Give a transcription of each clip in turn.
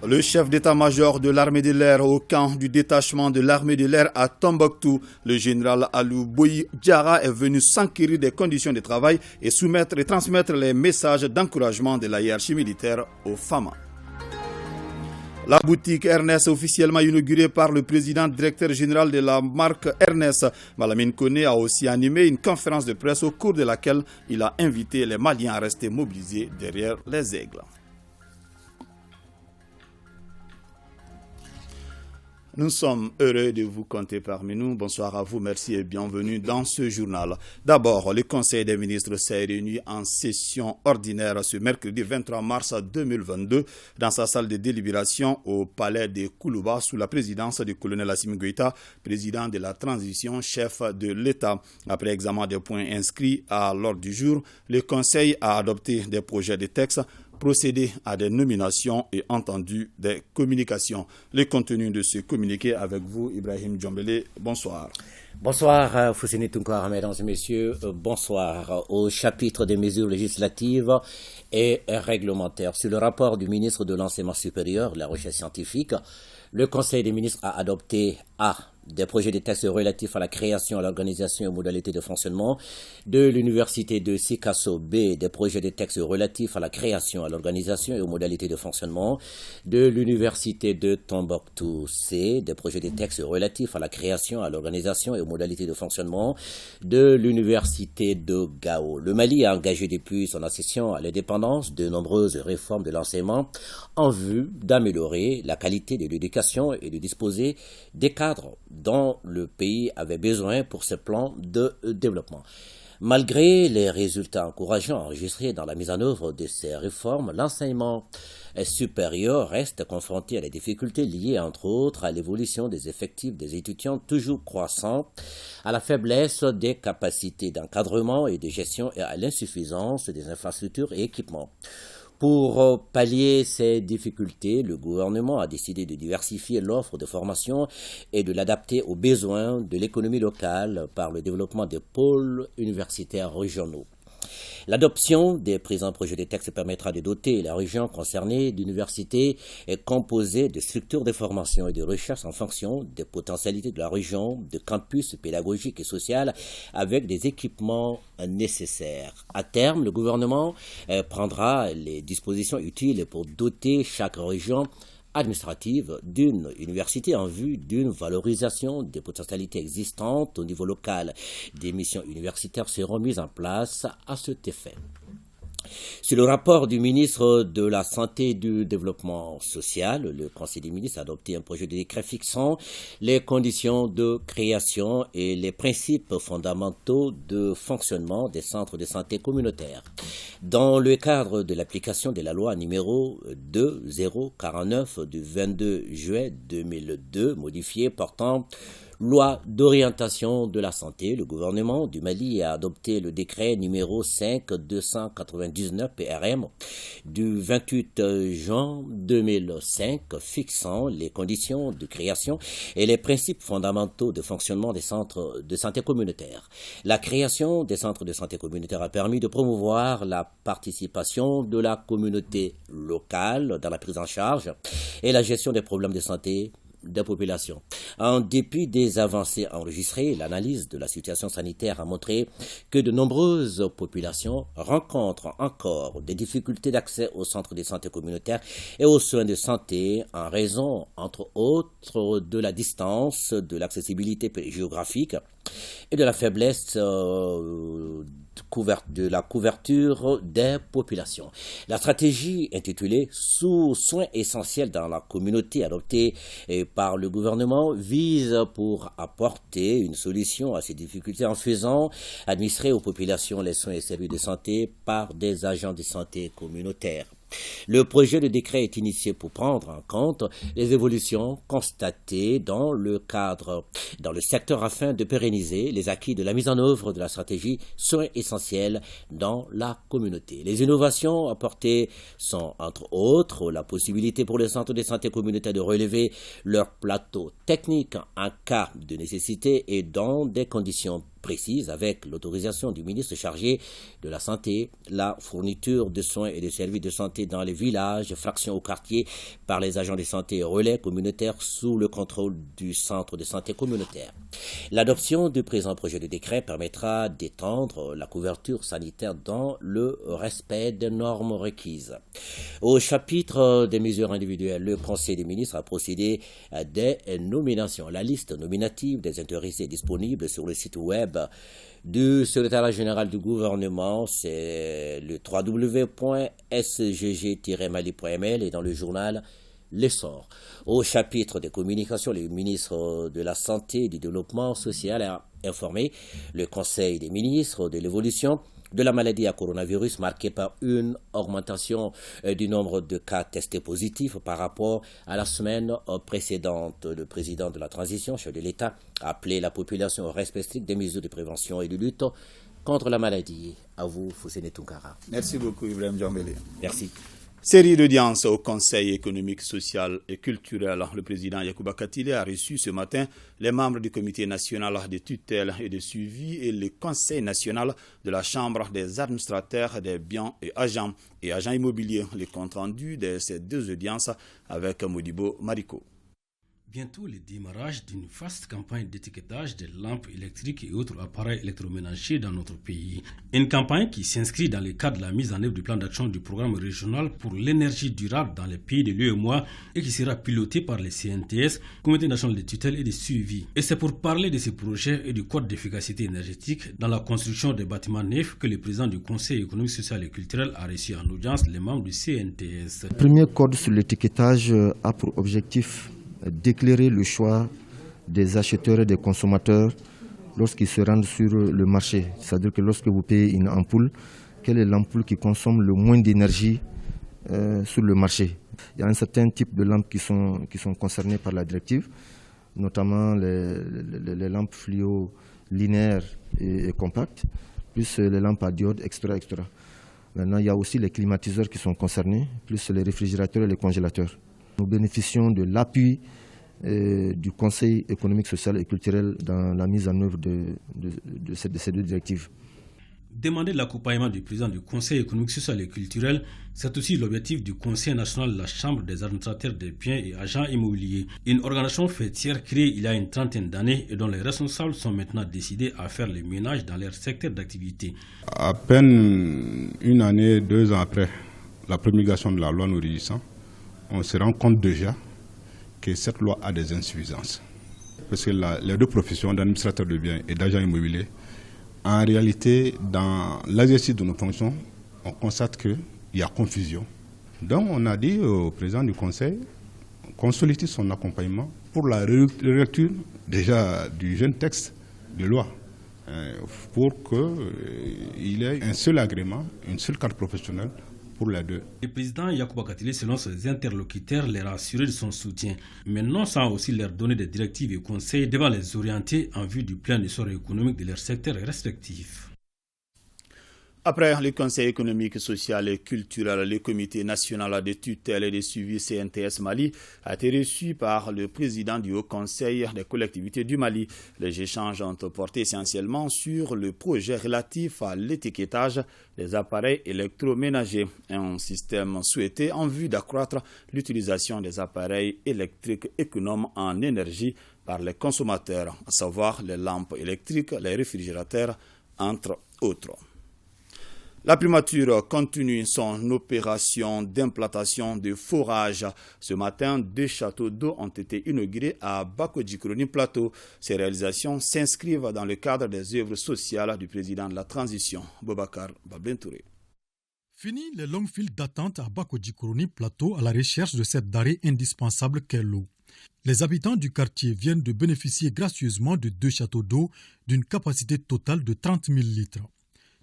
Le chef d'état-major de l'armée de l'air au camp du détachement de l'armée de l'air à Tombouctou, le général Alou Boyi Diarra, est venu s'enquérir des conditions de travail et soumettre et transmettre les messages d'encouragement de la hiérarchie militaire aux femmes. La boutique Ernest, officiellement inaugurée par le président directeur général de la marque Ernest, Malamine Koné, a aussi animé une conférence de presse au cours de laquelle il a invité les Maliens à rester mobilisés derrière les aigles. Nous sommes heureux de vous compter parmi nous. Bonsoir à vous, merci et bienvenue dans ce journal. D'abord, le Conseil des ministres s'est réuni en session ordinaire ce mercredi 23 mars 2022 dans sa salle de délibération au palais de Koulouba sous la présidence du colonel Assimi Goïta, président de la transition, chef de l'État. Après examen des points inscrits à l'ordre du jour, le Conseil a adopté des projets de texte, procéder à des nominations et entendu des communications. Le contenu de ce communiqué avec vous, Ibrahim Djombele. Bonsoir. Bonsoir, Foussini Tounkouara, mesdames et messieurs. Bonsoir. Au chapitre des mesures législatives et réglementaires. Sur le rapport du ministre de l'Enseignement supérieur, de la Recherche scientifique, le Conseil des ministres a adopté des projets de textes relatifs à la création, à l'organisation et aux modalités de fonctionnement de l'université de Sikasso. B, des projets de textes relatifs à la création, à l'organisation et aux modalités de fonctionnement de l'université de Tombouctou. C, des projets de textes relatifs à la création, à l'organisation et aux modalités de fonctionnement de l'université de Gao. Le Mali a engagé depuis son accession à l'indépendance de nombreuses réformes de l'enseignement en vue d'améliorer la qualité de l'éducation et de disposer des cadres dont le pays avait besoin pour ce plan de développement. Malgré les résultats encourageants enregistrés dans la mise en œuvre de ces réformes, l'enseignement supérieur reste confronté à des difficultés liées, entre autres, à l'évolution des effectifs des étudiants toujours croissants, à la faiblesse des capacités d'encadrement et de gestion et à l'insuffisance des infrastructures et équipements. Pour pallier ces difficultés, le gouvernement a décidé de diversifier l'offre de formation et de l'adapter aux besoins de l'économie locale par le développement des pôles universitaires régionaux. L'adoption des présents projets de texte permettra de doter la région concernée d'universités composées de structures de formation et de recherche en fonction des potentialités de la région, de campus pédagogiques et sociaux avec des équipements nécessaires. À terme, le gouvernement prendra les dispositions utiles pour doter chaque région administrative d'une université en vue d'une valorisation des potentialités existantes au niveau local. Des missions universitaires seront mises en place à cet effet. Sur le rapport du ministre de la Santé et du Développement social, le Conseil des ministres a adopté un projet de décret fixant les conditions de création et les principes fondamentaux de fonctionnement des centres de santé communautaires. Dans le cadre de l'application de la loi numéro 2049 du 22 juillet 2002, modifiée portant loi d'orientation de la santé, le gouvernement du Mali a adopté le décret numéro 5-299 PRM du 28 juin 2005 fixant les conditions de création et les principes fondamentaux de fonctionnement des centres de santé communautaires. La création des centres de santé communautaires a permis de promouvoir la participation de la communauté locale dans la prise en charge et la gestion des problèmes de santé des populations. En dépit des avancées enregistrées, l'analyse de la situation sanitaire a montré que de nombreuses populations rencontrent encore des difficultés d'accès aux centres de santé communautaires et aux soins de santé en raison, entre autres, de la distance, de l'accessibilité géographique et de la faiblesse de la couverture des populations. La stratégie intitulée « Sous soins essentiels dans la communauté » adoptée par le gouvernement vise pour apporter une solution à ces difficultés en faisant administrer aux populations les soins et services de santé par des agents de santé communautaires. Le projet de décret est initié pour prendre en compte les évolutions constatées dans le secteur afin de pérenniser les acquis de la mise en œuvre de la stratégie soins essentiels dans la communauté. Les innovations apportées sont entre autres la possibilité pour les centres de santé communautaire de relever leur plateau technique en cas de nécessité et dans des conditions précise, avec l'autorisation du ministre chargé de la Santé, la fourniture de soins et de services de santé dans les villages, fractions au quartier, par les agents de santé et relais communautaires sous le contrôle du centre de santé communautaire. L'adoption du présent projet de décret permettra d'étendre la couverture sanitaire dans le respect des normes requises. Au chapitre des mesures individuelles, le Conseil des ministres a procédé à des nominations. La liste nominative des intéressés est disponible sur le site web du secrétariat général du gouvernement, c'est le www.sgg-mali.ml et dans le journal L'Essor. Au chapitre des communications, le ministre de la Santé et du Développement social a informé le Conseil des ministres de l'évolution de la maladie à coronavirus marquée par une augmentation du nombre de cas testés positifs par rapport à la semaine précédente. Le président de la transition, chef de l'État, a appelé la population au respect strict des mesures de prévention et de lutte contre la maladie. À vous, Fousseni Tounkara. Merci beaucoup, Ibrahim Djambélé. Merci. Série d'audiences au Conseil économique, social et culturel. Le président Yacouba Katile a reçu ce matin les membres du Comité national de tutelle et de suivi et le Conseil national de la Chambre des administrateurs des biens et agents immobiliers. Le compte rendu de ces deux audiences avec Modibo Mariko. Bientôt le démarrage d'une vaste campagne d'étiquetage des lampes électriques et autres appareils électroménagers dans notre pays. Une campagne qui s'inscrit dans le cadre de la mise en œuvre du plan d'action du programme régional pour l'énergie durable dans les pays de l'UEMOA et qui sera piloté par les CNTS, Comité national de tutelle et de suivi. Et c'est pour parler de ce projet et du code d'efficacité énergétique dans la construction des bâtiments neufs que le président du Conseil économique, social et culturel a reçu en audience les membres du CNTS. Le premier code sur l'étiquetage a pour objectif d'éclairer le choix des acheteurs et des consommateurs lorsqu'ils se rendent sur le marché. C'est-à-dire que lorsque vous payez une ampoule, quelle est l'ampoule qui consomme le moins d'énergie sur le marché? Il y a un certain type de lampes qui sont concernées par la directive, notamment les lampes fluo linéaires et compactes, plus les lampes à diode, etc., etc. Maintenant, il y a aussi les climatiseurs qui sont concernés, plus les réfrigérateurs et les congélateurs. Nous bénéficions de l'appui du Conseil économique, social et culturel dans la mise en œuvre de ces deux directives. Demander l'accompagnement du président du Conseil économique, social et culturel, c'est aussi l'objectif du Conseil national de la Chambre des administrateurs des biens et agents immobiliers. Une organisation fêtière créée il y a une trentaine d'années et dont les responsables sont maintenant décidés à faire le ménage dans leur secteur d'activité. À peine une année, 2 ans après la promulgation de la loi nous régissant, on se rend compte déjà que cette loi a des insuffisances. Parce que les deux professions d'administrateur de biens et d'agent immobilier, en réalité, dans l'exercice de nos fonctions, on constate qu'il y a confusion. Donc on a dit au président du Conseil qu'on sollicite son accompagnement pour la relecture déjà du jeune texte de loi, pour qu'il ait un seul agrément, une seule carte professionnelle, pour les deux. Le président Yacouba Katile, selon ses interlocuteurs, leur a assuré de son soutien, mais non sans aussi leur donner des directives et conseils devant les orienter en vue du plan d'essor économique de leurs secteurs respectifs. Après le Conseil économique, social et culturel, le Comité national de tutelle et de suivi CNTS Mali a été reçu par le président du Haut Conseil des collectivités du Mali. Les échanges ont porté essentiellement sur le projet relatif à l'étiquetage des appareils électroménagers, un système souhaité en vue d'accroître l'utilisation des appareils électriques économes en énergie par les consommateurs, à savoir les lampes électriques, les réfrigérateurs, entre autres. La primature continue son opération d'implantation de forage. Ce matin, 2 châteaux d'eau ont été inaugurés à Bakodjikroni Plateau. Ces réalisations s'inscrivent dans le cadre des œuvres sociales du président de la transition, Boubacar Bablentouré. Fini les longues files d'attente à Bakodjikroni Plateau à la recherche de cette denrée indispensable qu'est l'eau. Les habitants du quartier viennent de bénéficier gracieusement de 2 châteaux d'eau d'une capacité totale de 30 000 litres.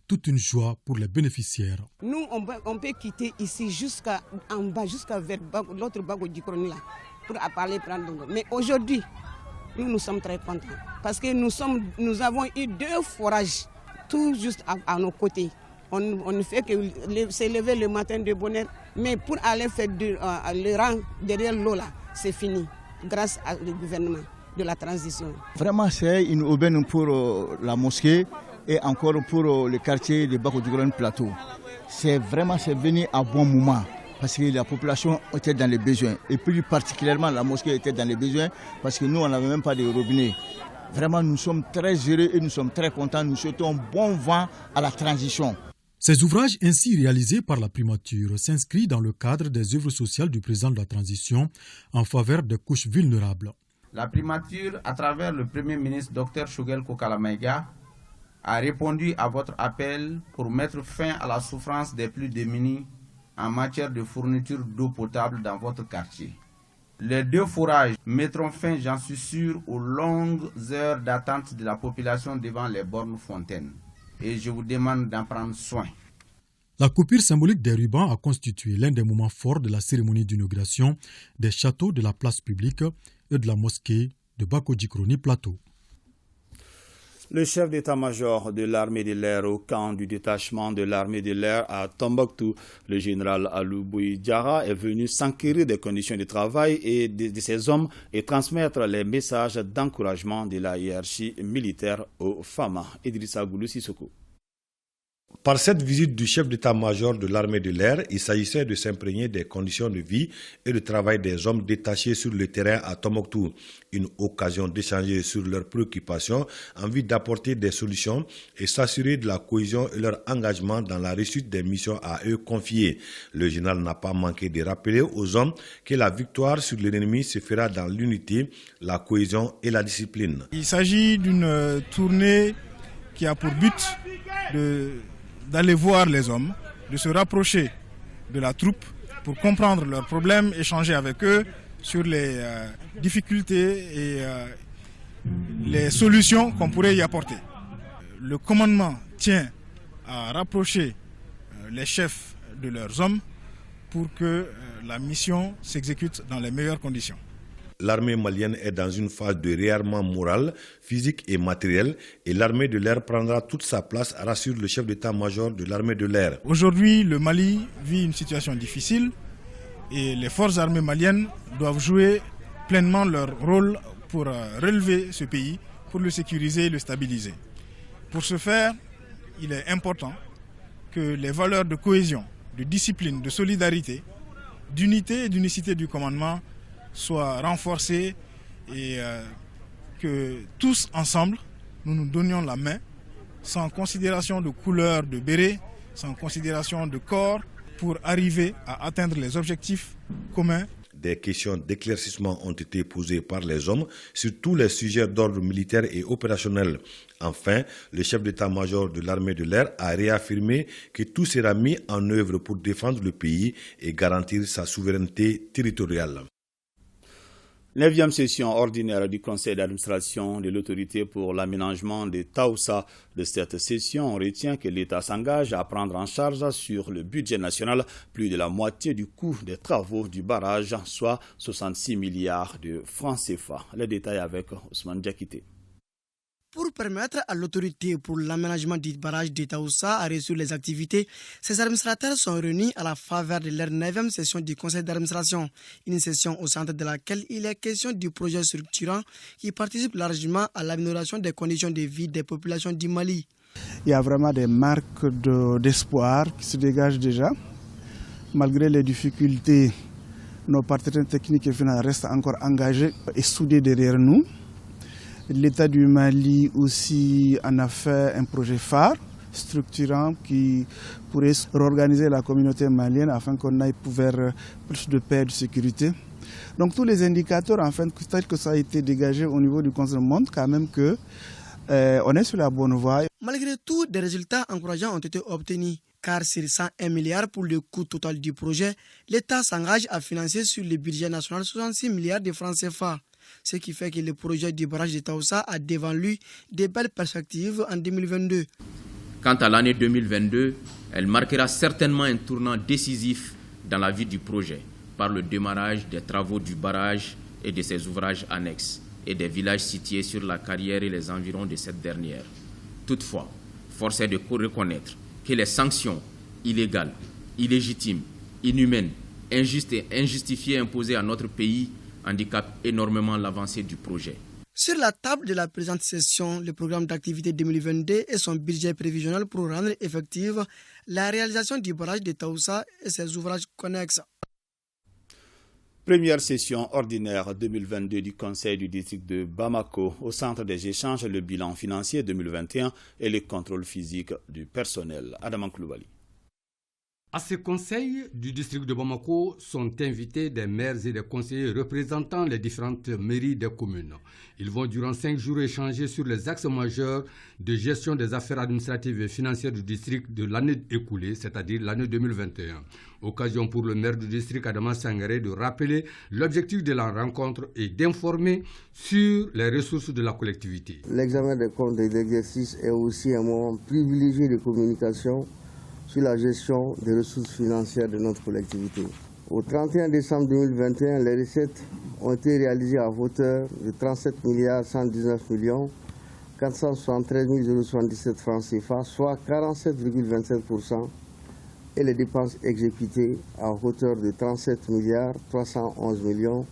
Toute une joie pour les bénéficiaires. Nous, on peut quitter ici jusqu'à en bas, jusqu'à vers l'autre Bakodjikroni là, pour aller prendre l'eau. Mais aujourd'hui, nous sommes très contents parce que nous avons eu 2 forages tout juste à nos côtés. On ne fait que s'élever le matin de bonne heure, mais pour aller faire le rang derrière l'eau là, c'est fini, grâce au gouvernement. de la transition. Vraiment, c'est une aubaine pour la mosquée et encore pour le quartier de Bako-Djikoroni Plateau. C'est venu à bon moment parce que la population était dans les besoins et plus particulièrement la mosquée était dans les besoins parce que nous, on n'avait même pas de robinet. Vraiment, nous sommes très heureux et nous sommes très contents. Nous souhaitons bon vent à la transition. Ces ouvrages ainsi réalisés par la primature s'inscrivent dans le cadre des œuvres sociales du président de la transition en faveur des couches vulnérables. La primature, à travers le Premier ministre Dr Choguel Kokala-Maïga, a répondu à votre appel pour mettre fin à la souffrance des plus démunis en matière de fourniture d'eau potable dans votre quartier. Les 2 forages mettront fin, j'en suis sûr, aux longues heures d'attente de la population devant les bornes fontaines. Et je vous demande d'en prendre soin. La coupure symbolique des rubans a constitué l'un des moments forts de la cérémonie d'inauguration des châteaux de la place publique et de la mosquée de Bako-Djikoroni Plateau. Le chef d'état-major de l'armée de l'air au camp du détachement de l'armée de l'air à Tombouctou, le général Alouboui Diarra, est venu s'enquérir des conditions de travail et de ses hommes et transmettre les messages d'encouragement de la hiérarchie militaire aux femmes. Idrissa Goulou Sissoko. Par cette visite du chef d'état-major de l'armée de l'air, il s'agissait de s'imprégner des conditions de vie et de travail des hommes détachés sur le terrain à Tombouctou. Une occasion d'échanger sur leurs préoccupations en vue d'apporter des solutions et s'assurer de la cohésion et leur engagement dans la réussite des missions à eux confiées. Le général n'a pas manqué de rappeler aux hommes que la victoire sur l'ennemi se fera dans l'unité, la cohésion et la discipline. Il s'agit d'une tournée qui a pour but d'aller voir les hommes, de se rapprocher de la troupe pour comprendre leurs problèmes, échanger avec eux sur les difficultés et les solutions qu'on pourrait y apporter. Le commandement tient à rapprocher les chefs de leurs hommes pour que la mission s'exécute dans les meilleures conditions. L'armée malienne est dans une phase de réarmement moral, physique et matériel et l'armée de l'air prendra toute sa place, rassure le chef d'état-major de l'armée de l'air. Aujourd'hui, le Mali vit une situation difficile et les forces armées maliennes doivent jouer pleinement leur rôle pour relever ce pays, pour le sécuriser et le stabiliser. Pour ce faire, il est important que les valeurs de cohésion, de discipline, de solidarité, d'unité et d'unicité du commandement soient renforcées et que tous ensemble, nous nous donnions la main, sans considération de couleur de béret, sans considération de corps, pour arriver à atteindre les objectifs communs. Des questions d'éclaircissement ont été posées par les hommes sur tous les sujets d'ordre militaire et opérationnel. Enfin, le chef d'état-major de l'armée de l'air a réaffirmé que tout sera mis en œuvre pour défendre le pays et garantir sa souveraineté territoriale. 9e session ordinaire du conseil d'administration de l'autorité pour l'aménagement de Taoussa. De cette session, on retient que l'État s'engage à prendre en charge sur le budget national plus de la moitié du coût des travaux du barrage, soit 66 milliards de francs CFA. Les détails avec Ousmane Diakité. Pour permettre à l'autorité pour l'aménagement du barrage de Taoussa à réussir les activités, ces administrateurs sont réunis à la faveur de leur 9e session du conseil d'administration. Une session au centre de laquelle il est question du projet structurant qui participe largement à l'amélioration des conditions de vie des populations du Mali. Il y a vraiment des marques d'espoir qui se dégagent déjà. Malgré les difficultés, nos partenaires techniques et financiers restent encore engagés et soudés derrière nous. L'État du Mali aussi en a fait un projet phare, structurant, qui pourrait réorganiser la communauté malienne afin qu'on aille vers plus de paix et de sécurité. Donc tous les indicateurs, en fait, tels que ça a été dégagé au niveau du Conseil montrent quand même qu'on est sur la bonne voie. Malgré tout, des résultats encourageants ont été obtenus. Car sur 101 milliards pour le coût total du projet, l'État s'engage à financer sur le budget national 66 milliards de francs CFA. Ce qui fait que le projet du barrage de Taoussa a devant lui de belles perspectives en 2022. Quant à l'année 2022, elle marquera certainement un tournant décisif dans la vie du projet par le démarrage des travaux du barrage et de ses ouvrages annexes et des villages situés sur la carrière et les environs de cette dernière. Toutefois, force est de reconnaître que les sanctions illégales, illégitimes, inhumaines, injustes et injustifiées imposées à notre pays handicapent énormément l'avancée du projet. Sur la table de la présente session, le programme d'activité 2022 et son budget prévisionnel pour rendre effective la réalisation du barrage de Taoussa et ses ouvrages connexes. Première session ordinaire 2022 du Conseil du district de Bamako. Au centre des échanges, le bilan financier 2021 et le contrôle physique du personnel. Adam Koulibaly. À ce conseil du district de Bamako sont invités des maires et des conseillers représentant les différentes mairies des communes. Ils vont durant 5 jours échanger sur les axes majeurs de gestion des affaires administratives et financières du district de l'année écoulée, c'est-à-dire l'année 2021. Occasion pour le maire du district Adama Sangaré de rappeler l'objectif de la rencontre et d'informer sur les ressources de la collectivité. L'examen des comptes de l'exercice est aussi un moment privilégié de communication sur la gestion des ressources financières de notre collectivité. Au 31 décembre 2021, les recettes ont été réalisées à hauteur de 37 119 473 077 francs CFA, soit 47,27%, et les dépenses exécutées à hauteur de 37 311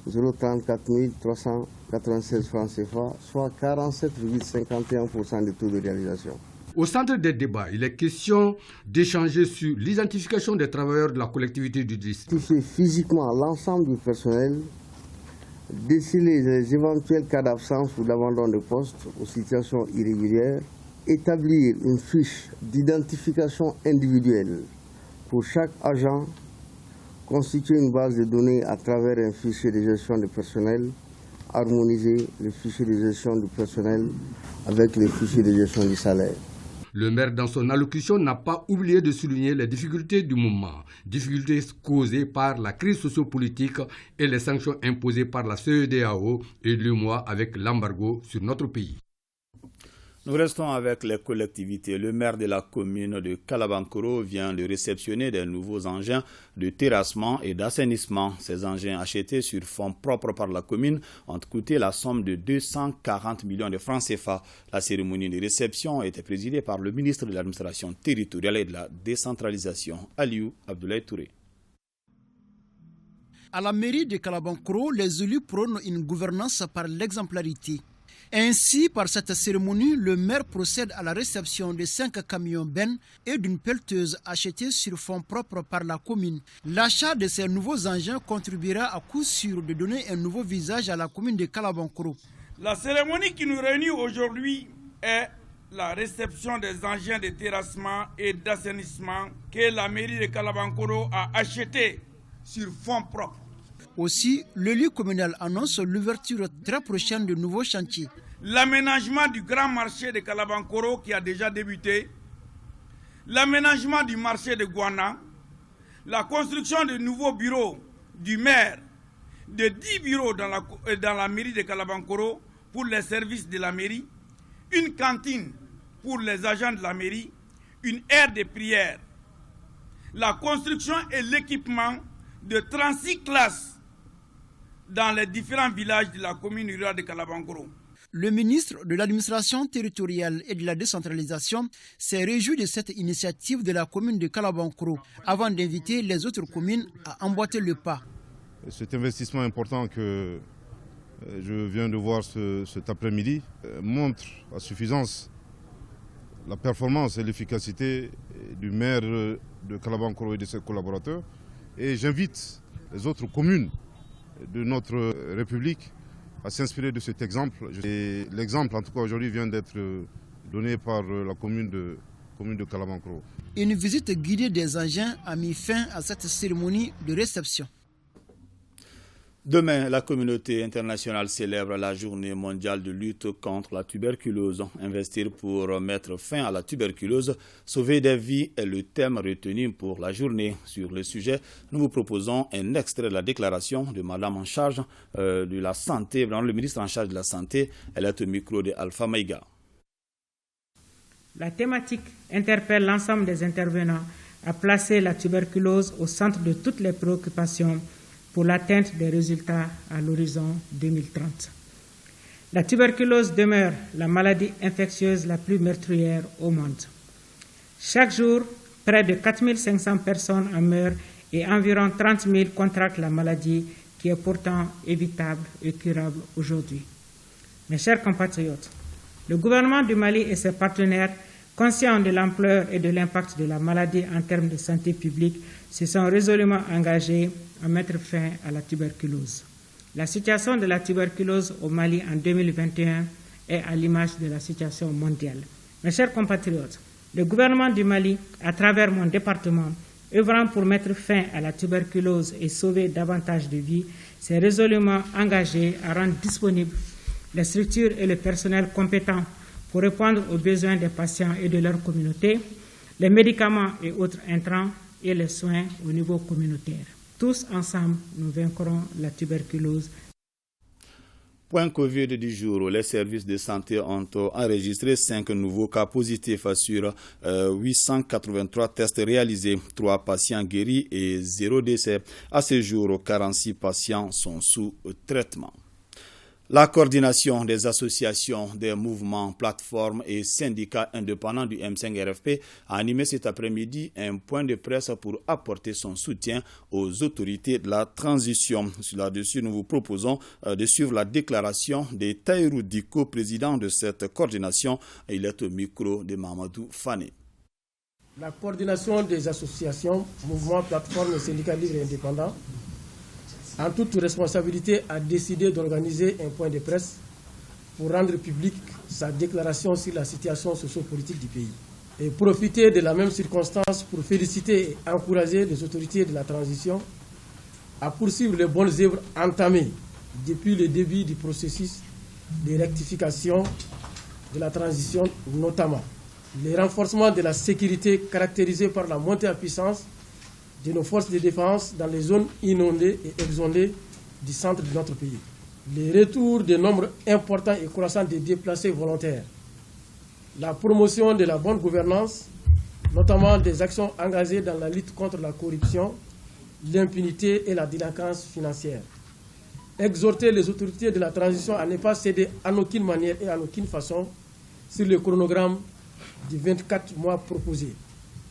034 396 francs CFA, soit 47,51% du taux de réalisation. Au centre des débats, il est question d'échanger sur l'identification des travailleurs de la collectivité du district. Identifier physiquement l'ensemble du personnel, déceler les éventuels cas d'absence ou d'abandon de poste aux situations irrégulières, établir une fiche d'identification individuelle pour chaque agent, constituer une base de données à travers un fichier de gestion du personnel, harmoniser le fichier de gestion du personnel avec le fichier de gestion du salaire. Le maire, dans son allocution, n'a pas oublié de souligner les difficultés du moment, difficultés causées par la crise sociopolitique et les sanctions imposées par la CEDEAO et l'UEMOA avec l'embargo sur notre pays. Nous restons avec les collectivités. Le maire de la commune de Kalabankoro vient de réceptionner des nouveaux engins de terrassement et d'assainissement. Ces engins achetés sur fonds propres par la commune ont coûté la somme de 240 millions de francs CFA. La cérémonie de réception était présidée par le ministre de l'administration territoriale et de la décentralisation, Aliou Abdoulaye Touré. À la mairie de Kalabankoro, les élus prônent une gouvernance par l'exemplarité. Ainsi, par cette cérémonie, le maire procède à la réception de 5 camions bennes et d'une pelleteuse achetée sur fonds propres par la commune. L'achat de ces nouveaux engins contribuera à coup sûr de donner un nouveau visage à la commune de Kalabankoro. La cérémonie qui nous réunit aujourd'hui est la réception des engins de terrassement et d'assainissement que la mairie de Kalabankoro a achetés sur fonds propres. Aussi, l'élu communal annonce l'ouverture très prochaine de nouveaux chantiers. L'aménagement du grand marché de Kalabankoro qui a déjà débuté, l'aménagement du marché de Gouana, la construction de nouveaux bureaux du maire, de 10 bureaux dans la mairie de Kalabankoro pour les services de la mairie, une cantine pour les agents de la mairie, une aire de prière, la construction et l'équipement de 36 classes dans les différents villages de la commune rurale de Kalabankoro. Le ministre de l'administration territoriale et de la décentralisation s'est réjoui de cette initiative de la commune de Kalabankoro avant d'inviter les autres communes à emboîter le pas. Cet investissement important que je viens de voir cet après-midi montre à suffisance la performance et l'efficacité du maire de Kalabankoro et de ses collaborateurs. Et j'invite les autres communes de notre République à s'inspirer de cet exemple. L'exemple, en tout cas aujourd'hui, vient d'être donné par la commune de Kalabankoro. Une visite guidée des engins a mis fin à cette cérémonie de réception. Demain, la communauté internationale célèbre la journée mondiale de lutte contre la tuberculose. Investir pour mettre fin à la tuberculose, sauver des vies est le thème retenu pour la journée. Sur le sujet, nous vous proposons un extrait de la déclaration de Madame en charge de la santé, le ministre en charge de la santé. Elle est au micro de Alpha Maïga. La thématique interpelle l'ensemble des intervenants à placer la tuberculose au centre de toutes les préoccupations pour l'atteinte des résultats à l'horizon 2030. La tuberculose demeure la maladie infectieuse la plus meurtrière au monde. Chaque jour, près de 4500 personnes en meurent et environ 30 000 contractent la maladie qui est pourtant évitable et curable aujourd'hui. Mes chers compatriotes, le gouvernement du Mali et ses partenaires, conscients de l'ampleur et de l'impact de la maladie en termes de santé publique, se sont résolument engagés à mettre fin à la tuberculose. La situation de la tuberculose au Mali en 2021 est à l'image de la situation mondiale. Mes chers compatriotes, le gouvernement du Mali, à travers mon département, œuvrant pour mettre fin à la tuberculose et sauver davantage de vies, s'est résolument engagé à rendre disponibles les structures et le personnel compétents pour répondre aux besoins des patients et de leur communauté, les médicaments et autres intrants et les soins au niveau communautaire. Tous ensemble, nous vaincrons la tuberculose. Point Covid du jour, les services de santé ont enregistré 5 nouveaux cas positifs sur 883 tests réalisés, 3 patients guéris et 0 décès. À ce jour, 46 patients sont sous traitement. La coordination des associations, des mouvements, plateformes et syndicats indépendants du M5-RFP a animé cet après-midi un point de presse pour apporter son soutien aux autorités de la transition. Là-dessus, nous vous proposons de suivre la déclaration de Tahirou Diko, président de cette coordination. Il est au micro de Mamadou Fane. La coordination des associations, mouvements, plateformes et syndicats libres et indépendants, en toute responsabilité, a décidé d'organiser un point de presse pour rendre publique sa déclaration sur la situation socio-politique du pays. Et profiter de la même circonstance pour féliciter et encourager les autorités de la transition à poursuivre les bonnes œuvres entamées depuis le début du processus de rectification de la transition, notamment le renforcement de la sécurité caractérisé par la montée en puissance de nos forces de défense dans les zones inondées et exondées du centre de notre pays. Le retour de nombres importants et croissants de déplacés volontaires. La promotion de la bonne gouvernance, notamment des actions engagées dans la lutte contre la corruption, l'impunité et la délinquance financière. Exhorter les autorités de la transition à ne pas céder en aucune manière et en aucune façon sur le chronogramme du 24 mois proposé.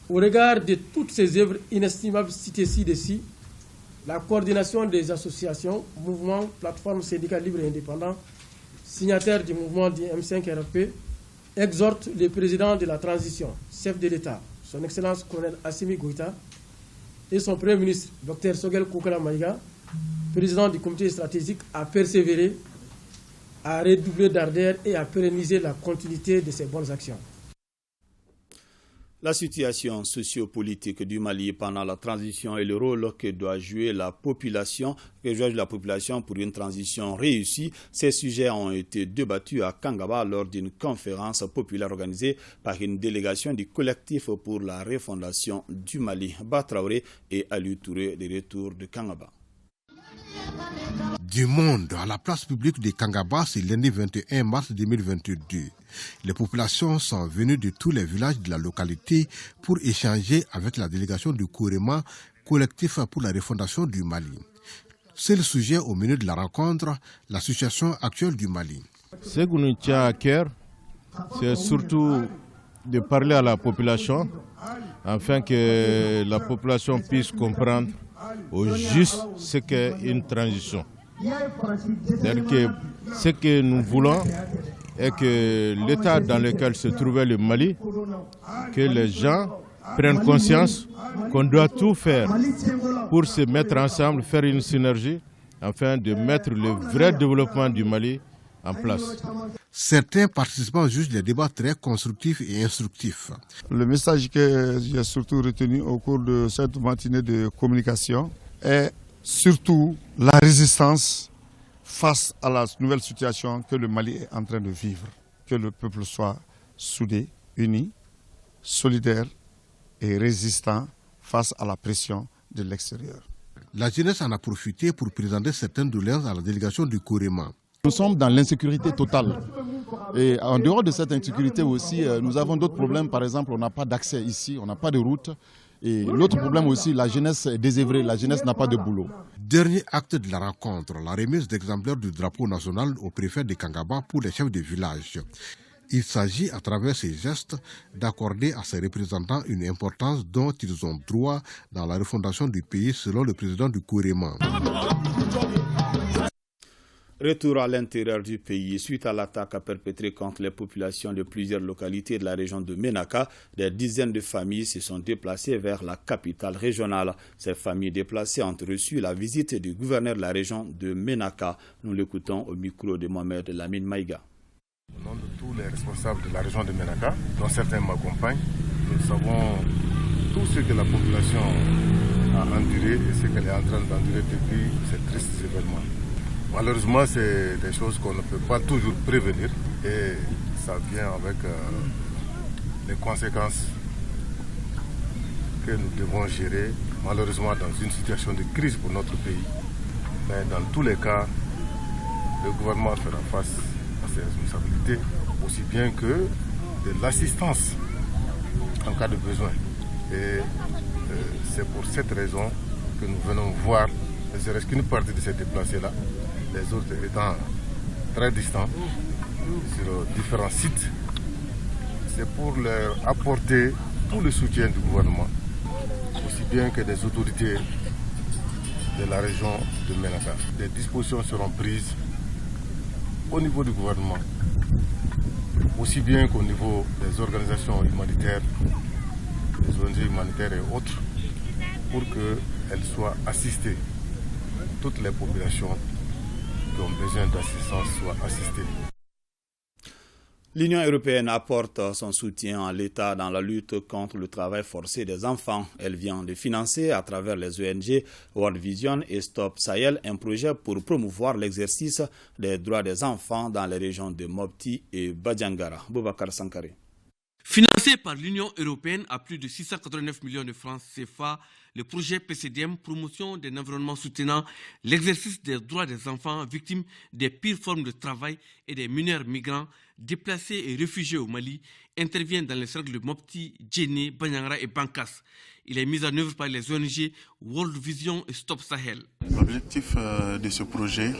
Au regard de toutes ces œuvres inestimables citées ci-dessus, la coordination des associations, mouvements, plateformes, syndicats libres et indépendants, signataires du mouvement du M5-RFP, exhorte le président de la transition, chef de l'État, son Excellence colonel Assimi Goïta, et son Premier ministre, Dr Shogel Kokala Maïga, président du comité stratégique, à persévérer, à redoubler d'ardeur et à pérenniser la continuité de ces bonnes actions. La situation sociopolitique du Mali pendant la transition et le rôle que doit jouer la population pour une transition réussie. Ces sujets ont été débattus à Kangaba lors d'une conférence populaire organisée par une délégation du collectif pour la refondation du Mali. Batraoré et Aliou Touré de retour de Kangaba. Du monde à la place publique de Kangaba, c'est lundi 21 mars 2022. Les populations sont venues de tous les villages de la localité pour échanger avec la délégation du Kourema, collectif pour la refondation du Mali. C'est le sujet au menu de la rencontre, la situation actuelle du Mali. Ce que nous tient à cœur, c'est surtout de parler à la population afin que la population puisse comprendre au juste ce qu'est une transition. C'est-à-dire que ce que nous voulons est que l'état dans lequel se trouvait le Mali, que les gens prennent conscience qu'on doit tout faire pour se mettre ensemble, faire une synergie, afin de mettre le vrai développement du Mali en place. Certains participants jugent les débats très constructifs et instructifs. Le message que j'ai surtout retenu au cours de cette matinée de communication est surtout la résistance face à la nouvelle situation que le Mali est en train de vivre. Que le peuple soit soudé, uni, solidaire et résistant face à la pression de l'extérieur. La jeunesse en a profité pour présenter certaines doléances à la délégation du Kourema. Nous sommes dans l'insécurité totale. Et en dehors de cette insécurité aussi, nous avons d'autres problèmes. Par exemple, on n'a pas d'accès ici, on n'a pas de route. Et l'autre problème aussi, la jeunesse est désœuvrée, la jeunesse n'a pas de boulot. Dernier acte de la rencontre, la remise d'exemplaires du drapeau national au préfet de Kangaba pour les chefs de village. Il s'agit, à travers ces gestes, d'accorder à ces représentants une importance dont ils ont droit dans la refondation du pays, selon le président du Kourema. Retour à l'intérieur du pays. Suite à l'attaque perpétrée contre les populations de plusieurs localités de la région de Ménaka, des dizaines de familles se sont déplacées vers la capitale régionale. Ces familles déplacées ont reçu la visite du gouverneur de la région de Ménaka. Nous l'écoutons au micro de Mohamed Lamine Maïga. Au nom de tous les responsables de la région de Ménaka, dont certains m'accompagnent, nous savons tout ce que la population a enduré et ce qu'elle est en train d'endurer depuis ces tristes événements. Malheureusement, c'est des choses qu'on ne peut pas toujours prévenir et ça vient avec les conséquences que nous devons gérer, malheureusement dans une situation de crise pour notre pays. Mais dans tous les cas, le gouvernement fera face à ses responsabilités, aussi bien que de l'assistance en cas de besoin. Et c'est pour cette raison que nous venons voir, ne serait-ce qu'une partie de ces déplacés-là, les autres étant très distants sur différents sites. C'est pour leur apporter tout le soutien du gouvernement, aussi bien que des autorités de la région de Ménaka. Des dispositions seront prises au niveau du gouvernement, aussi bien qu'au niveau des organisations humanitaires, des ONG humanitaires et autres, pour qu'elles soient assistées. Toutes les populations qui ont besoin d'assistance soient assistées. L'Union européenne apporte son soutien à l'État dans la lutte contre le travail forcé des enfants. Elle vient de financer à travers les ONG World Vision et Stop Sahel un projet pour promouvoir l'exercice des droits des enfants dans les régions de Mopti et Badjangara. Boubacar Sankare. Financé par l'Union européenne à plus de 689 millions de francs CFA, le projet PCDM, promotion d'un environnement soutenant l'exercice des droits des enfants victimes des pires formes de travail et des mineurs migrants déplacés et réfugiés au Mali, intervient dans les cercles de Mopti, Djéné, Banyangara et Bankas. Il est mis en œuvre par les ONG World Vision et Stop Sahel. L'objectif de ce projet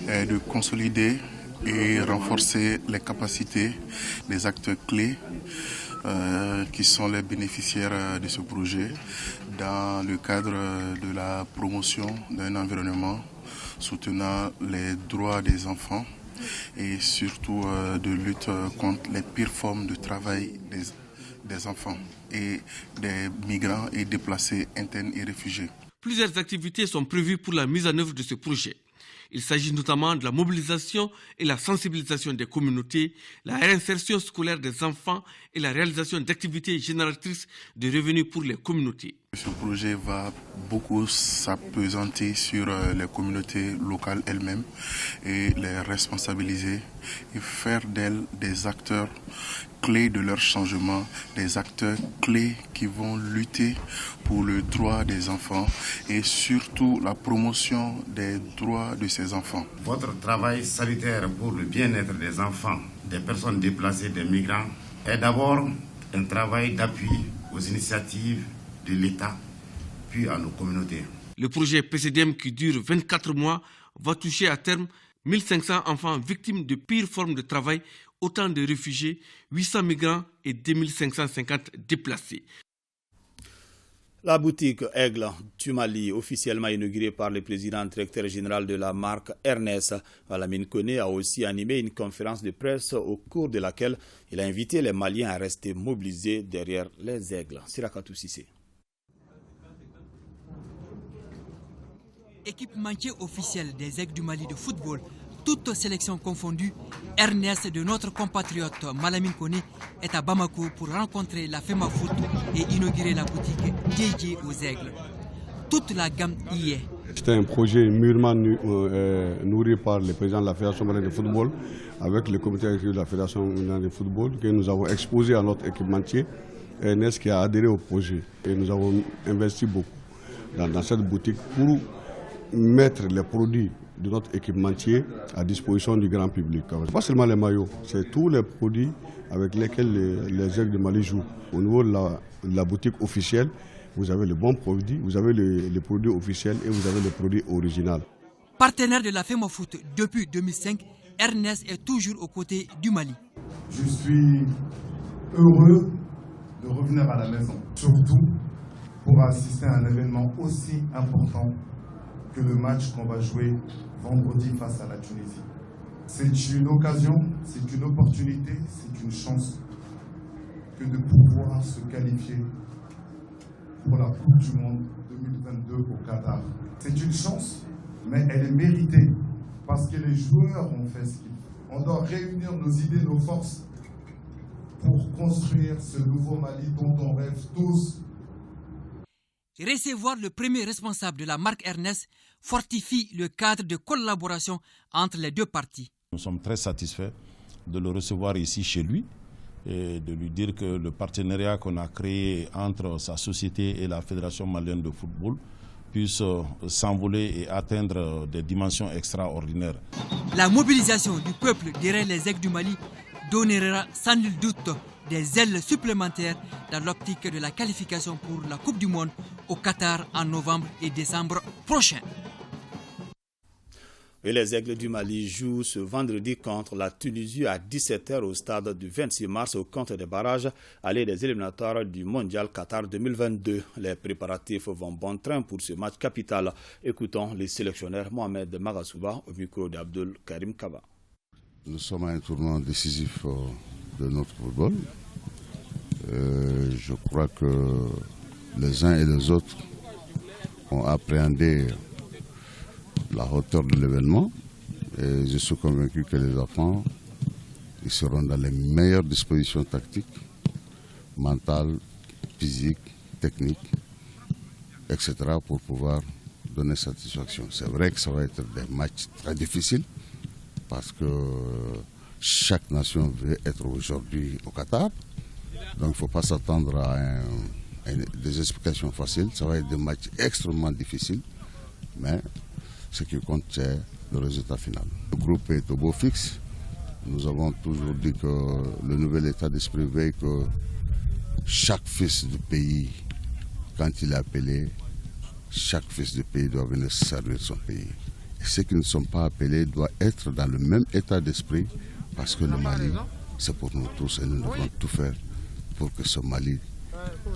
est de consolider et renforcer les capacités des acteurs clés qui sont les bénéficiaires de ce projet dans le cadre de la promotion d'un environnement soutenant les droits des enfants et surtout de lutte contre les pires formes de travail des enfants et des migrants et déplacés internes et réfugiés. Plusieurs activités sont prévues pour la mise en œuvre de ce projet. Il s'agit notamment de la mobilisation et la sensibilisation des communautés, la réinsertion scolaire des enfants et la réalisation d'activités génératrices de revenus pour les communautés. Ce projet va beaucoup s'appesantir sur les communautés locales elles-mêmes et les responsabiliser et faire d'elles des acteurs clés de leur changement, des acteurs clés qui vont lutter pour le droit des enfants et surtout la promotion des droits de ces enfants. Votre travail salutaire pour le bien-être des enfants, des personnes déplacées, des migrants, est d'abord un travail d'appui aux initiatives de l'État, puis à nos communautés. Le projet PCDM qui dure 24 mois va toucher à terme 1500 enfants victimes de pires formes de travail, autant de réfugiés, 800 migrants et 2550 déplacés. La boutique Aigle du Mali, officiellement inaugurée par le président directeur général de la marque Ernest Malamine Koné, a aussi animé une conférence de presse au cours de laquelle il a invité les Maliens à rester mobilisés derrière les aigles. Sirakatou Sissé. Équipementier officiel des Aigles du Mali de football, toutes sélections confondues, Ernest de notre compatriote Malamine Koné est à Bamako pour rencontrer la FEMA Foot et inaugurer la boutique dédiée aux Aigles. Toute la gamme y est. C'était un projet mûrement nourri par le président de la Fédération malienne de football avec le comité exécutif de la Fédération malienne de football que nous avons exposé à notre équipementier Ernest qui a adhéré au projet. Et nous avons investi beaucoup dans cette boutique pour mettre les produits de notre équipementier à disposition du grand public. Pas seulement les maillots, c'est tous les produits avec lesquels les Aigles du Mali jouent. Au niveau de la boutique officielle, vous avez les bons produits, vous avez les produits officiels et vous avez les produits originaux. Partenaire de la FEMA Foot depuis 2005, Ernest est toujours aux côtés du Mali. Je suis heureux de revenir à la maison, surtout pour assister à un événement aussi important que le match qu'on va jouer vendredi face à la Tunisie. C'est une occasion, c'est une opportunité, c'est une chance que de pouvoir se qualifier pour la Coupe du Monde 2022 au Qatar. C'est une chance, mais elle est méritée parce que les joueurs ont fait ce qu'il faut. On doit réunir nos idées, nos forces pour construire ce nouveau Mali dont on rêve tous. Recevoir le premier responsable de la marque Ernest fortifie le cadre de collaboration entre les deux parties. Nous sommes très satisfaits de le recevoir ici chez lui et de lui dire que le partenariat qu'on a créé entre sa société et la Fédération malienne de football puisse s'envoler et atteindre des dimensions extraordinaires. La mobilisation du peuple derrière les aigles du Mali donnera sans nul doute des ailes supplémentaires dans l'optique de la qualification pour la Coupe du Monde au Qatar en novembre et décembre prochains. Et les Aigles du Mali jouent ce vendredi contre la Tunisie à 17h au stade du 26 mars au compte des barrages aller des éliminatoires du Mondial Qatar 2022. Les préparatifs vont bon train pour ce match capital. Écoutons les sélectionneurs Mohamed Magasouba au micro d'Abdul Karim Kaba. Nous sommes à un tournant décisif de notre football. Je crois que les uns et les autres ont appréhendé la hauteur de l'événement et je suis convaincu que les enfants ils seront dans les meilleures dispositions tactiques, mentales, physiques, techniques, etc. pour pouvoir donner satisfaction. C'est vrai que ça va être des matchs très difficiles parce que chaque nation veut être aujourd'hui au Qatar. Donc il ne faut pas s'attendre à des explications faciles. Ça va être des matchs extrêmement difficiles, mais ce qui compte, c'est le résultat final. Le groupe est au beau fixe. Nous avons toujours dit que le nouvel état d'esprit veut que chaque fils du pays, quand il est appelé, chaque fils du pays doit venir servir son pays. Et ceux qui ne sont pas appelés doivent être dans le même état d'esprit parce que le Mali, c'est pour nous tous et nous devons tout faire pour que ce Mali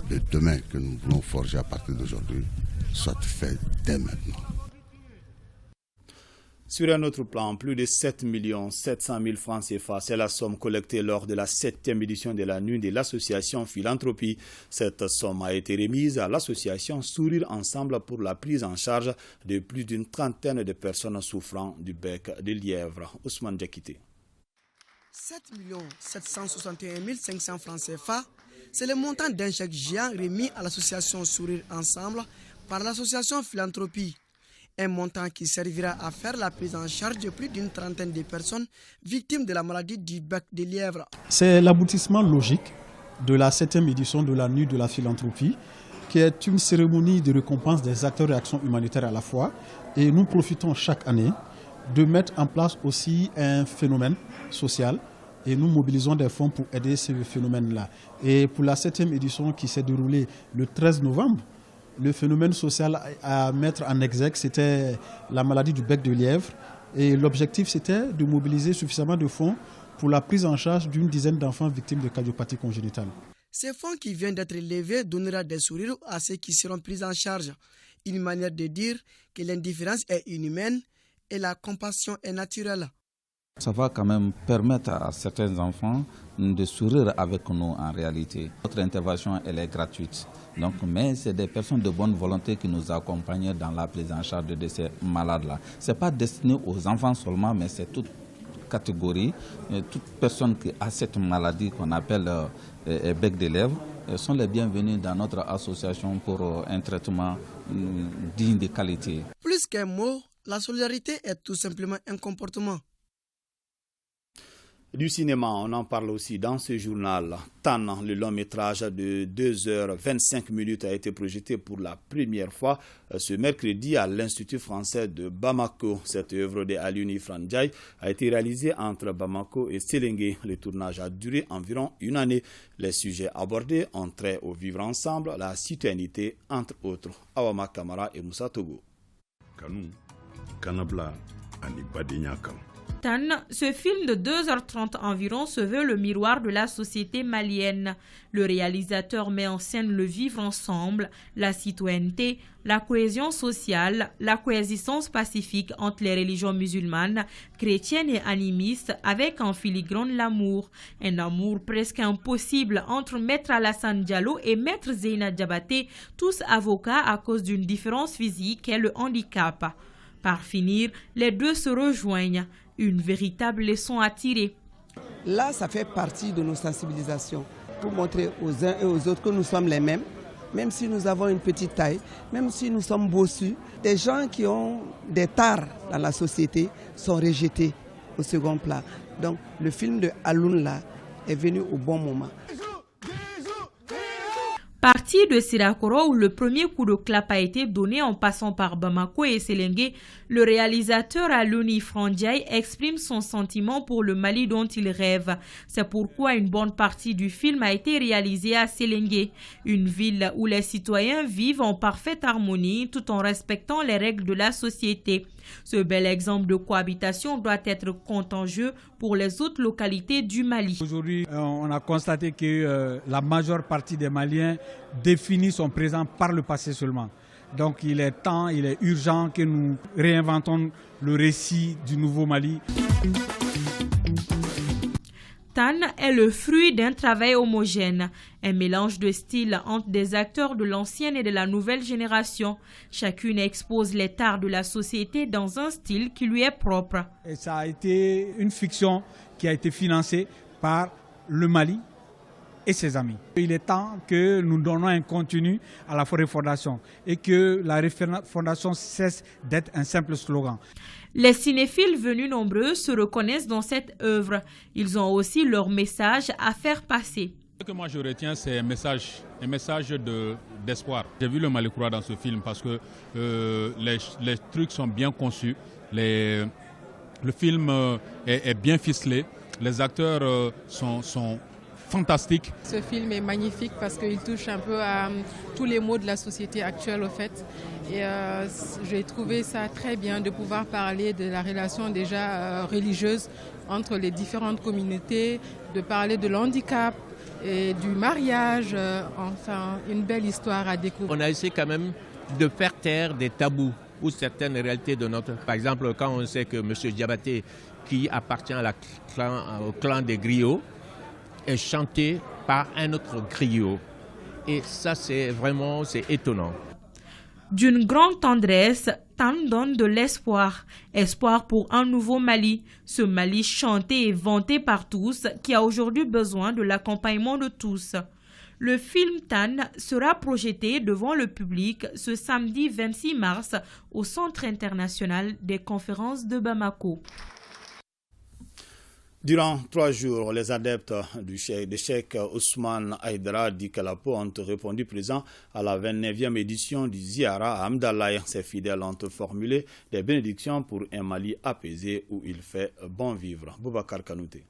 de demain que nous voulons forger à partir d'aujourd'hui soit fait dès maintenant. Sur un autre plan, plus de 7 700 000 francs CFA, c'est la somme collectée lors de la 7e édition de la nuit de l'association Philanthropie. Cette somme a été remise à l'association Sourire Ensemble pour la prise en charge de plus d'une trentaine de personnes souffrant du bec de lièvre. Ousmane Diakité. 7 761 500 francs CFA, c'est le montant d'un chèque géant remis à l'association Sourire Ensemble par l'association Philanthropie. Un montant qui servira à faire la prise en charge de plus d'une trentaine de personnes victimes de la maladie du bec de lièvre. C'est l'aboutissement logique de la 7e édition de la Nuit de la Philanthropie, qui est une cérémonie de récompense des acteurs de l'action humanitaire à la fois. Et nous profitons chaque année de mettre en place aussi un phénomène social et nous mobilisons des fonds pour aider ce phénomène-là. Et pour la 7e édition qui s'est déroulée le 13 novembre, le phénomène social à mettre en exergue, c'était la maladie du bec de lièvre. Et l'objectif, c'était de mobiliser suffisamment de fonds pour la prise en charge d'une dizaine d'enfants victimes de cardiopathie congénitale. Ces fonds qui viennent d'être levés donnera des sourires à ceux qui seront pris en charge. Une manière de dire que l'indifférence est inhumaine et la compassion est naturelle. Ça va quand même permettre à certains enfants de sourire avec nous en réalité. Notre intervention, elle est gratuite. Donc, mais c'est des personnes de bonne volonté qui nous accompagnent dans la prise en charge de ces malades-là. Ce n'est pas destiné aux enfants seulement, mais c'est toute catégorie. Toute personne qui a cette maladie qu'on appelle bec de lèvre sont les bienvenus dans notre association pour un traitement digne de qualité. Plus qu'un mot, la solidarité est tout simplement un comportement. Du cinéma, on en parle aussi dans ce journal. Tan, le long métrage de 2h25 a été projeté pour la première fois ce mercredi à l'Institut français de Bamako. Cette œuvre de Aliouni Franjai a été réalisée entre Bamako et Séléngué. Le tournage a duré environ une année. Les sujets abordés ont trait au vivre ensemble, la citoyenneté, entre autres. Awama Kamara et Moussa Togo. Kanu, Kanabla, Ani Badinyakam. Tan, ce film de 2h30 environ se veut le miroir de la société malienne. Le réalisateur met en scène le vivre ensemble, la citoyenneté, la cohésion sociale, la coexistence pacifique entre les religions musulmanes, chrétiennes et animistes, avec en filigrane l'amour. Un amour presque impossible entre Maître Alassane Diallo et Maître Zeyna Diabaté, tous avocats à cause d'une différence physique et le handicap. Par finir, les deux se rejoignent. Une véritable leçon à tirer. Là, ça fait partie de nos sensibilisations pour montrer aux uns et aux autres que nous sommes les mêmes, même si nous avons une petite taille, même si nous sommes bossus. Des gens qui ont des tares dans la société sont rejetés au second plan. Donc, le film de Alun là est venu au bon moment. Parti de Sirakoro où le premier coup de clap a été donné en passant par Bamako et Séléngué, le réalisateur Aluni Frandiaï exprime son sentiment pour le Mali dont il rêve. C'est pourquoi une bonne partie du film a été réalisée à Séléngué, une ville où les citoyens vivent en parfaite harmonie tout en respectant les règles de la société. Ce bel exemple de cohabitation doit être contagieux pour les autres localités du Mali. Aujourd'hui, on a constaté que la majeure partie des Maliens définit son présent par le passé seulement. Donc il est temps, il est urgent que nous réinventons le récit du nouveau Mali. Tan est le fruit d'un travail homogène, un mélange de styles entre des acteurs de l'ancienne et de la nouvelle génération. Chacune expose les tares de la société dans un style qui lui est propre. Et ça a été une fiction qui a été financée par le Mali et ses amis. Il est temps que nous donnons un contenu à la Forêt Fondation et que la Fondation cesse d'être un simple slogan. Les cinéphiles venus nombreux se reconnaissent dans cette œuvre. Ils ont aussi leur message à faire passer. Ce que moi je retiens, c'est un message d'espoir. J'ai vu le Mali croire dans ce film parce que les trucs sont bien conçus. Le film est bien ficelé. Les acteurs sont fantastique. Ce film est magnifique parce qu'il touche un peu à tous les maux de la société actuelle au fait. Et j'ai trouvé ça très bien de pouvoir parler de la relation déjà religieuse entre les différentes communautés, de parler de l'handicap et du mariage. Enfin, une belle histoire à découvrir. On a essayé quand même de faire taire des tabous ou certaines réalités de notre... Par exemple, quand on sait que M. Diabaté, qui appartient au clan des griots, est chanté par un autre griot. Et ça, c'est étonnant. D'une grande tendresse, Tan donne de l'espoir. Espoir pour un nouveau Mali. Ce Mali chanté et vanté par tous, qui a aujourd'hui besoin de l'accompagnement de tous. Le film Tan sera projeté devant le public ce samedi 26 mars au Centre international des conférences de Bamako. Durant 3 jours, les adeptes du Cheikh Ousmane Aïdara Dikalapo ont répondu présent à la 29e édition du Ziara à Amdalaï. Ces fidèles ont formulé des bénédictions pour un Mali apaisé où il fait bon vivre. Boubacar Kanouté.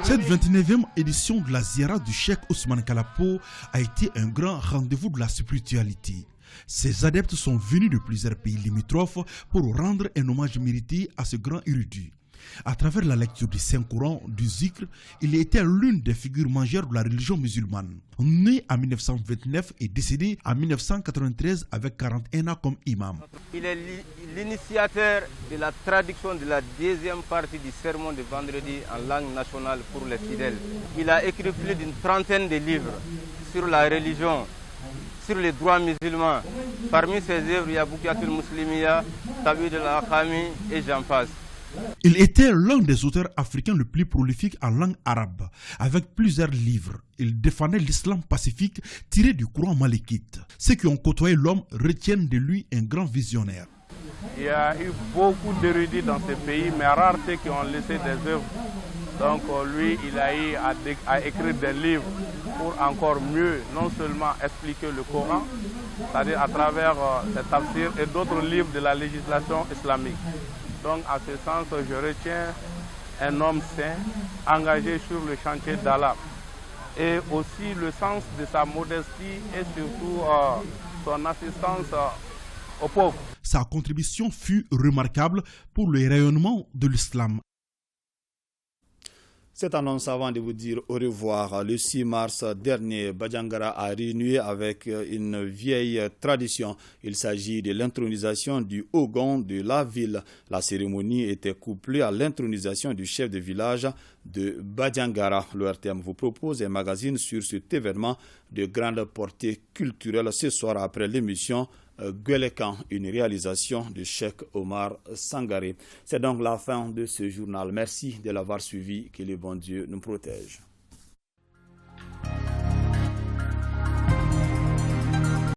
Cette 29e édition de la Ziara du Cheikh Ousmane Kalapo a été un grand rendez-vous de la spiritualité. Ces adeptes sont venus de plusieurs pays limitrophes pour rendre un hommage mérité à ce grand érudit. À travers la lecture du Saint-Coran, du Zikr, il était l'une des figures majeures de la religion musulmane. Né en 1929 et décédé en 1993 avec 41 ans comme imam. Il est l'initiateur de la traduction de la 2e partie du sermon de vendredi en langue nationale pour les fidèles. Il a écrit plus d'une trentaine de livres sur la religion, sur les droits musulmans. Parmi ses œuvres, il y a Boukiatul Muslimiya, Tabid al-Akhami et j'en passe. Il était l'un des auteurs africains le plus prolifique en langue arabe, avec plusieurs livres. Il défendait l'islam pacifique tiré du courant malikite. Ceux qui ont côtoyé l'homme retiennent de lui un grand visionnaire. Il y a eu beaucoup d'érudits dans ce pays, mais rares ceux qui ont laissé des œuvres. Donc lui, il a eu à écrire des livres pour encore mieux, non seulement expliquer le Coran, c'est-à-dire à travers ses tafsirs et d'autres livres de la législation islamique. Donc à ce sens, je retiens un homme saint, engagé sur le chantier d'Allah. Et aussi le sens de sa modestie et surtout son assistance aux pauvres. sa contribution fut remarquable pour le rayonnement de l'islam. Cette annonce avant de vous dire au revoir. Le 6 mars dernier, Badiangara a renoué avec une vieille tradition. Il s'agit de l'intronisation du Ogon de la ville. La cérémonie était couplée à l'intronisation du chef de village de Badiangara. Le RTM vous propose un magazine sur cet événement de grande portée culturelle ce soir après l'émission Guelekan, une réalisation de Cheikh Omar Sangaré. C'est donc la fin de ce journal. Merci de l'avoir suivi. Que le bon Dieu nous protège.